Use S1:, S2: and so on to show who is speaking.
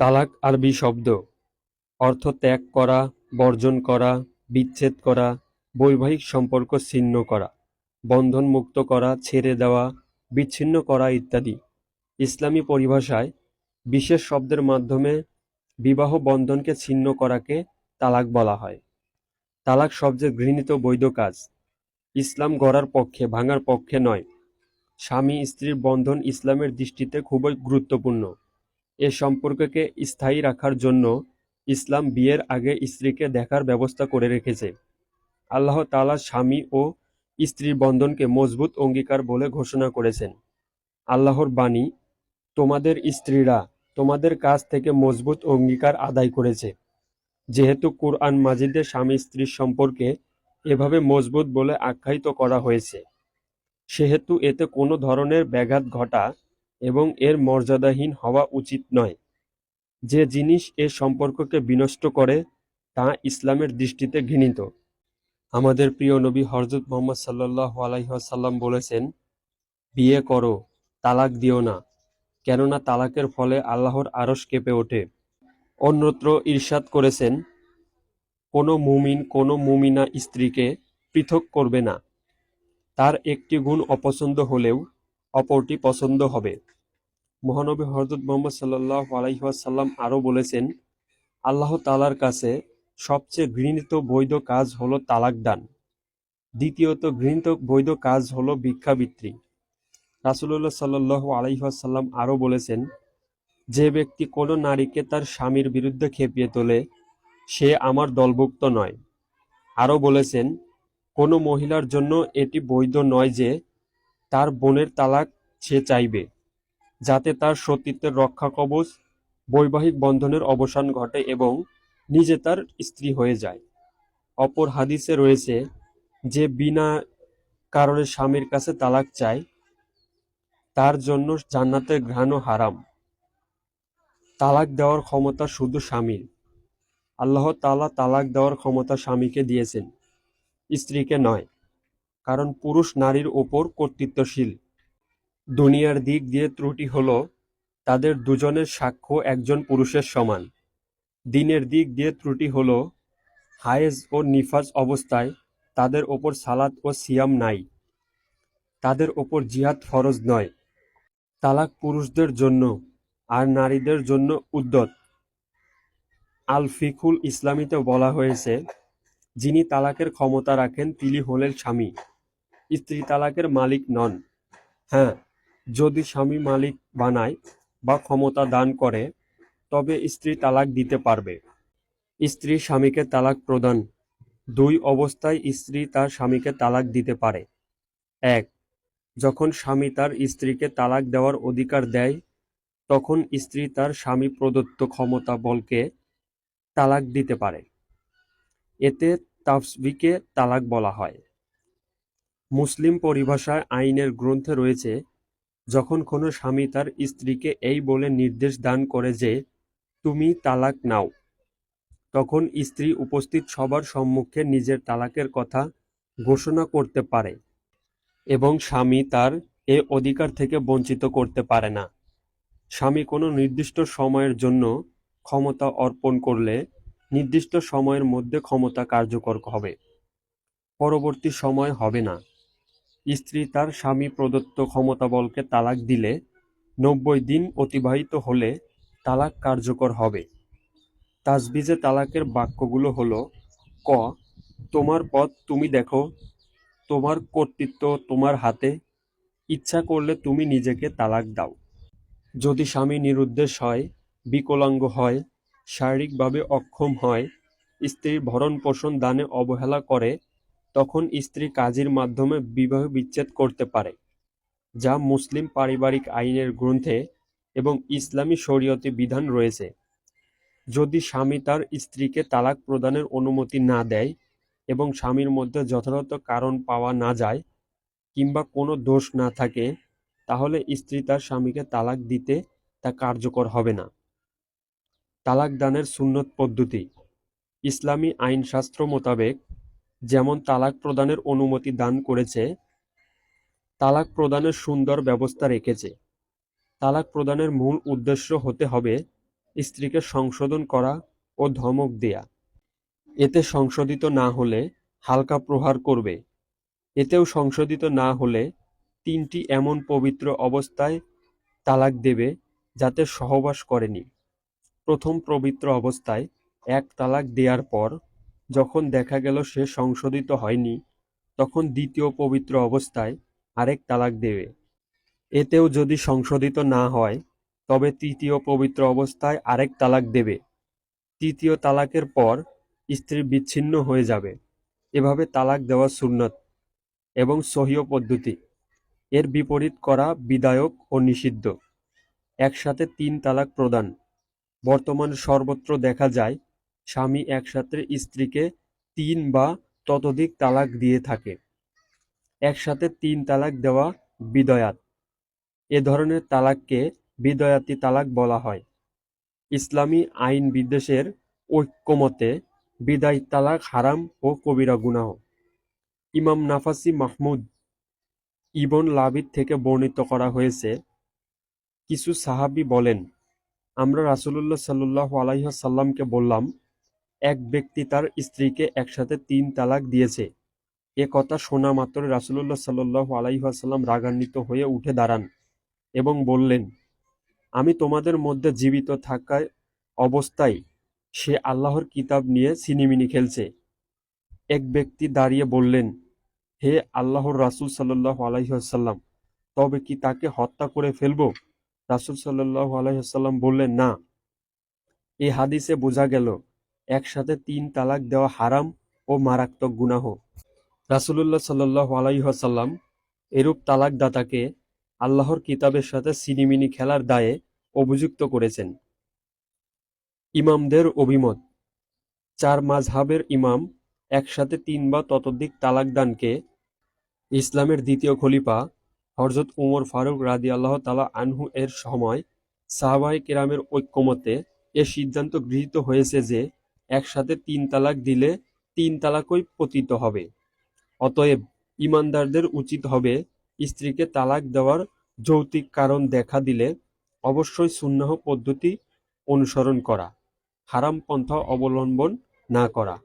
S1: তালাক আরবি শব্দ। অর্থ ত্যাগ করা, বর্জন করা, বিচ্ছেদ করা, বৈবাহিক সম্পর্ক ছিন্ন করা, বন্ধন মুক্ত করা, ছেড়ে দেওয়া, বিচ্ছিন্ন করা ইত্যাদি। ইসলামী পরিভাষায় বিশেষ শব্দের মাধ্যমে বিবাহ বন্ধনকে ছিন্ন করাকে তালাক বলা হয়। তালাক সবচেয়ে ঘৃণিত বৈধ কাজ। ইসলাম গড়ার পক্ষে, ভাঙার পক্ষে নয়। স্বামী স্ত্রীর বন্ধন ইসলামের দৃষ্টিতে খুবই গুরুত্বপূর্ণ। এ সম্পর্ককে স্থায়ী রাখার জন্য ইসলাম বিয়ের আগে স্ত্রীকে দেখার ব্যবস্থা করে রেখেছে। আল্লাহ তাআলা স্বামী ও স্ত্রীর বন্ধনকে মজবুত অঙ্গীকার বলে ঘোষণা করেছেন। আল্লাহর বাণী, তোমাদের স্ত্রীরা তোমাদের কাছ থেকে মজবুত অঙ্গীকার আদায় করেছে। যেহেতু কুরআন মাজিদে স্বামী স্ত্রীর সম্পর্কে এভাবে মজবুত বলে আখ্যায়িত করা হয়েছে, সেহেতু এতে কোনো ধরনের ব্যাঘাত ঘটা এবং এর মর্যাদাহীন হওয়া উচিত নয়। যে জিনিস এ সম্পর্ককে বিনষ্ট করে তা ইসলামের দৃষ্টিতে ঘৃণিত। আমাদের প্রিয় নবী হযরত মুহাম্মদ সাল্লাল্লাহু আলাইহি ওয়াসাল্লাম বলেছেন, বিয়ে করো, তালাক দিও না, কেননা তালাকের ফলে আল্লাহর আরশ কেঁপে ওঠে। অন্যত্র ইরশাদ করেছেন, কোনো মুমিন কোনো মুমিনা স্ত্রীকে পৃথক করবে না, তার একটি গুণ অপছন্দ হলেও অপরটি পছন্দ হবে। মহানবী হযরত মুহাম্মদ সাল্লাল্লাহু আলাইহি ওয়াসাল্লাম আরও বলেছেন, আল্লাহ তাআলার কাছে সবচেয়ে ঘৃণিত বৈধ কাজ হলো তালাক দান। দ্বিতীয়ত ঘৃণিত বৈধ কাজ হলো ভিক্ষাবৃত্তি। রাসূলুল্লাহ সাল্লাল্লাহু আলাইহি ওয়াসাল্লাম আরও বলেছেন, যে ব্যক্তি কোনো নারীকে তার স্বামীর বিরুদ্ধে খেপিয়ে তোলে, সে আমার দলভুক্ত নয়। আরও বলেছেন, কোনো মহিলার জন্য এটি বৈধ নয় যে তার বোনের তালাক সে চাইবে, যাতে তার সতীত্বের রক্ষাকবচ, বৈবাহিক বন্ধনের অবসান ঘটে এবং নিজে তার স্ত্রী হয়ে যায়। অপর হাদিসে রয়েছে, যে বিনা কারণে স্বামীর কাছে তালাক চায়, তার জন্য জান্নাতের ঘ্রাণও হারাম। তালাক দেওয়ার ক্ষমতা শুধু স্বামীর। আল্লাহ তাআলা তালাক দেওয়ার ক্ষমতা স্বামীকে দিয়েছেন, স্ত্রীকে নয়, কারণ পুরুষ নারীর ওপর কর্তৃত্বশীল। দুনিয়ার দিক দিয়ে ত্রুটি হলো তাদের দুজনের সাক্ষ্য একজন পুরুষের সমান। দ্বীনের দিক দিয়ে ত্রুটি হলো হায়েজ ও নিফাস অবস্থায় তাদের ওপর সালাত ও সিয়াম নাই, তাদের ওপর জিহাদ ফরজ নয়। তালাক পুরুষদের জন্য আর নারীদের জন্য উদ্যত। আল ফিকহুল ইসলামীতে বলা হয়েছে, যিনি তালাকের ক্ষমতা রাখেন তিনি হলেন স্বামী, স্ত্রী তালাকের মালিক নন। হ্যাঁ, যদি স্বামী মালিক বানায় বা ক্ষমতা দান করে, তবে স্ত্রী তালাক দিতে পারবে। স্ত্রী স্বামীকে তালাক প্রদান। দুই অবস্থায় স্ত্রী তার স্বামীকে তালাক দিতে পারে। এক, যখন স্বামী তার স্ত্রীকে তালাক দেওয়ার অধিকার দেয়, তখন স্ত্রী তার স্বামী প্রদত্ত ক্ষমতা বলকে তালাক দিতে পারে। এতে তাফসীরকে তালাক বলা হয়। মুসলিম পরিভাষায় আইনের গ্রন্থে রয়েছে, যখন কোনো স্বামী তার স্ত্রীকে এই বলে নির্দেশ দান করে যে, তুমি তালাক নাও, তখন স্ত্রী উপস্থিত সবার সম্মুখে নিজের তালাকের কথা ঘোষণা করতে পারে এবং স্বামী তার এ অধিকার থেকে বঞ্চিত করতে পারে না। স্বামী কোনো নির্দিষ্ট সময়ের জন্য ক্ষমতা অর্পণ করলে নির্দিষ্ট সময়ের মধ্যে ক্ষমতা কার্যকর হবে, পরবর্তী সময় হবে না। স্ত্রী তার স্বামী প্রদত্ত ক্ষমতাবলকে তালাক দিলে ৯০ দিন অতিবাহিত হলে তালাক কার্যকর হবে। তাজবিজে তালাকের বাক্যগুলো হলো, ক, তোমার পথ তুমি দেখো, তোমার কর্তৃত্ব তোমার হাতে, ইচ্ছা করলে তুমি নিজেকে তালাক দাও। যদি স্বামী নিরুদ্দেশ হয়, বিকলাঙ্গ হয়, শারীরিকভাবে অক্ষম হয়, স্ত্রীর ভরণ পোষণ দানে অবহেলা করে, তখন স্ত্রী কাজীর মাধ্যমে বিবাহ বিচ্ছেদ করতে পারে, যা মুসলিম পারিবারিক আইনের গ্রন্থে এবং ইসলামী শরীয়তে বিধান রয়েছে। যদি স্বামী তার স্ত্রীকে তালাক প্রদানের অনুমতি না দেয় এবং স্বামীর মধ্যে যথাযথ কারণ পাওয়া না যায় কিংবা কোনো দোষ না থাকে, তাহলে স্ত্রী তার স্বামীকে তালাক দিতে তা কার্যকর হবে না। তালাক দানের সুন্নত পদ্ধতি। ইসলামী আইনশাস্ত্র মোতাবেক যেমন তালাক প্রদানের অনুমতি দান করেছে, তালাক প্রদানের সুন্দর ব্যবস্থা রেখেছে। তালাক প্রদানের মূল উদ্দেশ্য হতে হবে স্ত্রীকে সংশোধন করা ও ধমক দেয়া। এতে সংশোধিত না হলে হালকা প্রহার করবে। এতেও সংশোধিত না হলে 3টি এমন পবিত্র অবস্থায় তালাক দেবে যাতে সহবাস করেনি। প্রথম পবিত্র অবস্থায় 1 তালাক দেয়ার পর যখন দেখা গেল সে সংশোধিত হয়নি, তখন দ্বিতীয় পবিত্র অবস্থায় আরেক তালাক দেবে। এতেও যদি সংশোধিত না হয়, তবে তৃতীয় পবিত্র অবস্থায় আরেক তালাক দেবে। তৃতীয় তালাকের পর স্ত্রী বিচ্ছিন্ন হয়ে যাবে। এভাবে তালাক দেওয়া সুন্নত এবং সহিহ পদ্ধতি। এর বিপরীত করা বিধায়ক ও নিষিদ্ধ। একসাথে 3 তালাক প্রদান। বর্তমানে সর্বত্র দেখা যায় স্বামী একসাথে স্ত্রীকে 3 বা ততোধিক তালাক দিয়ে থাকে। একসাথে 3 তালাক দেওয়া বিদয়াত। এ ধরনের তালাককে বিদয়াতি তালাক বলা হয়। ইসলামী আইন বিদ্বেষের ঐক্যমতে বিদায় তালাক হারাম ও কবিরা গুনাহ। ইমাম নাফাসি মাহমুদ ইবন লাবিদ থেকে বর্ণিত করা হয়েছে, কিছু সাহাবী বলেন, আমরা রাসূলুল্লাহ সাল্লাল্লাহু আলাইহি ওয়াসাল্লামকে বললাম, এক ব্যক্তি তার স্ত্রীকে একসাথে 3 তালাক দিয়েছে। এ কথা শোনা মাত্র রাসূলুল্লাহ সাল্লাল্লাহু আলাইহি ওয়াসাল্লাম রাগান্বিত হয়ে উঠে দাঁড়ান এবং বললেন, আমি তোমাদের মধ্যে জীবিত থাকায় অবস্থায় সে আল্লাহর কিতাব নিয়ে ছিনিমিনি খেলছে। এক ব্যক্তি দাঁড়িয়ে বললেন, হে আল্লাহর রাসূল সাল্লাল্লাহু আলাইহি ওয়াসাল্লাম, তবে কি তাকে হত্যা করে ফেলব? রাসূল সাল্লাল্লাহু আলাইহি ওয়াসাল্লাম বললেন, না। এই হাদিসে বোঝা গেল একসাথে 3 তালাক দেওয়া হারাম ও মারাত্মক গুনাহ। রাসূলুল্লাহ সাল্লাল্লাহু আলাইহি ওয়াসাল্লাম এরূপ তালাকদাতাকে আল্লাহর কিতাবের সাথে ছিনিমিনি খেলার দায়ে অভিযুক্ত করেছেন। ইমামদের অভিমত। 4 মাযহাবের ইমাম একসাথে 3 বা ততোধিক তালাক দানকে ইসলামের দ্বিতীয় খলিফা হযরত উমর ফারুক রাদিয়াল্লাহু তাআলা আনহু এর সময় সাহাবায়ে কেরামের ঐক্যমতে এ সিদ্ধান্ত গৃহীত হয়েছে যে একসাথে 3 তালাক দিলে 3 তালাকই পতিত হবে। অতএব ঈমানদারদের উচিত হবে স্ত্রীকে তালাক দেওয়ার যৌক্তিক কারণ দেখা দিলে অবশ্যই সুন্নাহ পদ্ধতি অনুসরণ করা, হারাম পন্থা অবলম্বন না করা।